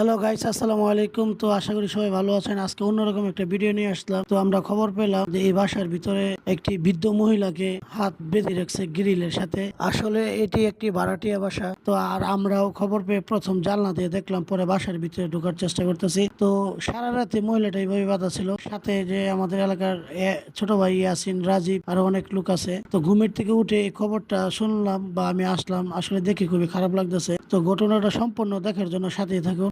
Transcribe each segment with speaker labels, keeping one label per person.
Speaker 1: Hello guys, আসসালামু আলাইকুম। তো আশা করি সবাই ভালো আছেন। আজকে অন্যরকম একটা ভিডিও নিয়ে আসলাম। তো আমরা খবর পেলাম যে এই বাসার ভিতরে একটি বৃদ্ধ মহিলাকে হাত বেঁধে রাখছে গ্রিলের সাথে। আসলে এটি একটি ভাড়াটিয়া বাসা। তো আর আমরাও খবর পেয়ে প্রথম জানলা দিয়ে দেখলাম, পরে বাসার ভিতরে ঢোকার চেষ্টা করতেছি। তো সারা রাতে মহিলাটা এইভাবে বাঁধা ছিল। সাথে যে আমাদের এলাকার ছোট ভাই ইয়াসিন, রাজীব আরো অনেক লোক আছে। তো ঘুমের থেকে উঠে এই খবরটা শুনলাম বা আমি আসলাম, আসলে দেখে খুবই খারাপ লাগতেছে। তো ঘটনাটা সম্পূর্ণ দেখার জন্য সাথেই থাকুন।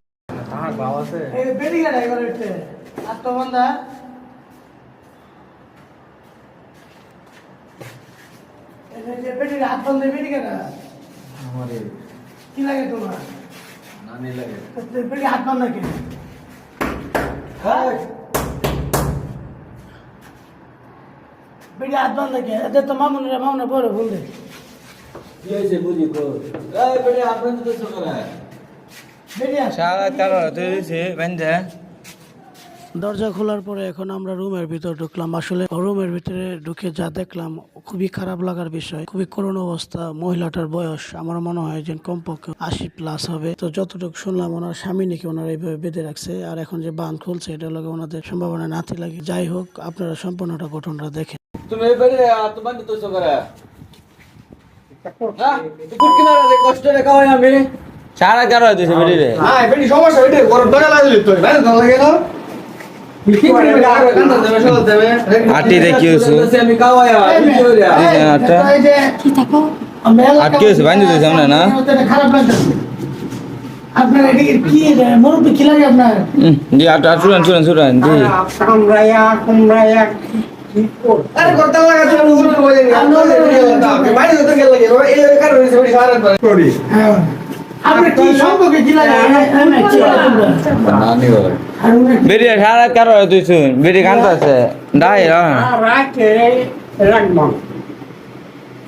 Speaker 2: কি লাগে তোমার? নানি লাগে। বেটি হাত বান্ধা কেন? বেটি হাত বান্ধা কেন? এদের তো মামুনে বড় ভুল দে।
Speaker 3: কি হয়েছে বুঝি কো? এই বেটি হাত বান্ধা তো সকালে।
Speaker 2: বেটি
Speaker 3: সারা কারো তুইছে বান্ধা।
Speaker 1: দরজা খোলার পরে এখন আমরা রুমের ভিতর ঢুকলাম। আসলে রুমের ভিতরে ঢুকে যা দেখলাম খুবই খারাপ লাগার বিষয়, খুবই করুণ অবস্থা। মহিলাটার বয়স আমার মনে হয় যে কমপক্ষে 80+ হবে। তো যতটুকু শুনলাম ওনার স্বামী নাকি ওনারা এইভাবে বেঁধে রাখছে, আর এখন যে বাঁধ খুলছে এটা লাগে ওনাদের সম্ভাবনা নাতি লাগে। যাই হোক, আপনারা সম্পূর্ণটা ঘটনাটা দেখেন।
Speaker 3: তুমি এই বেটি হাত বান্ধা তো সকালে। হ্যাঁ তুই কি মারা দে কষ্ট রে কাওই আমি। সারা কারো দিছে বেটি রে।
Speaker 4: হ্যাঁ বেটি সমস্যা বেটি গরম টাকা লাগলি তো ভাই ভালো লাগে না
Speaker 3: আটি দেখি হইছে আমি কাওয়া ভিডিও রে আটা
Speaker 2: কি থাকো?
Speaker 3: আটকে হইছে বান্ধা দিছে আমরা না।
Speaker 2: খারাপ লাগছে। আপনার এটি কি মুরব্বি কি লাগে আপনার?
Speaker 3: জি আটা শুনেন জি
Speaker 4: কুমড়ায়া কি কর আরে করতে লাগা তো মুরব্বি বলে নি আমি বাইরে যেতে গেল লাগে এই কারণে হইছে বেটি সারা করি।
Speaker 2: হ্যাঁ আপনি কি সম্পর্কে কি লাগে?
Speaker 3: নানি বলে বেটি সারা কারো দিছে বেটি কান্ত আছে ডাই
Speaker 4: রাখে রাখবো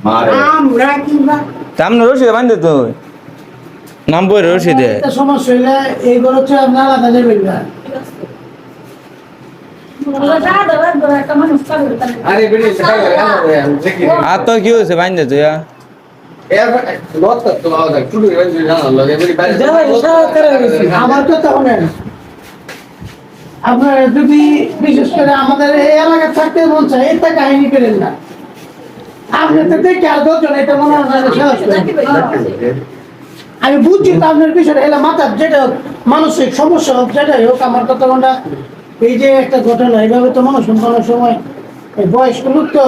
Speaker 3: মারে
Speaker 4: আমরা কি বা
Speaker 3: সামনে রশি বান্ধে তো নাম বই রশি দে
Speaker 2: একটা সমস্যা হইলে এই ঘর হচ্ছে আপনার আলাদা যাবেন না।
Speaker 4: আরে বেটি দেখি
Speaker 3: আর তো কি হইছে বান্ধে তো ইয়া
Speaker 4: এর লট তো আলাদা চুড়ি রেঞ্জ জানা লাগে বেটি বাইরে
Speaker 2: আমার কথা শুনেন, আপনার যদি বিশেষ করে আমাদের এই এলাকায় থাকতে মন চায় এটা কাহিনী করেন না। আপনি তো দেখে আর দশজন এটা মনে হয় আমি বুঝছি তো আপনার বিষয়টা এলা মাথার যেটা হোক, মানসিক সমস্যা হোক, যেটাই হোক, আমার কথা কোনটা এই যে একটা ঘটনা এইভাবে তো মানুষ কোনো সময় বয়স্ক লোক তো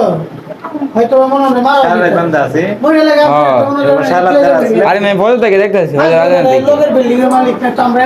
Speaker 2: হয়তো মনে হয় মারা মনে লাগে
Speaker 3: আরে আমি বলতে দেখতেছি
Speaker 2: লোকের বিল্ডিং এর মালিক তো আমরা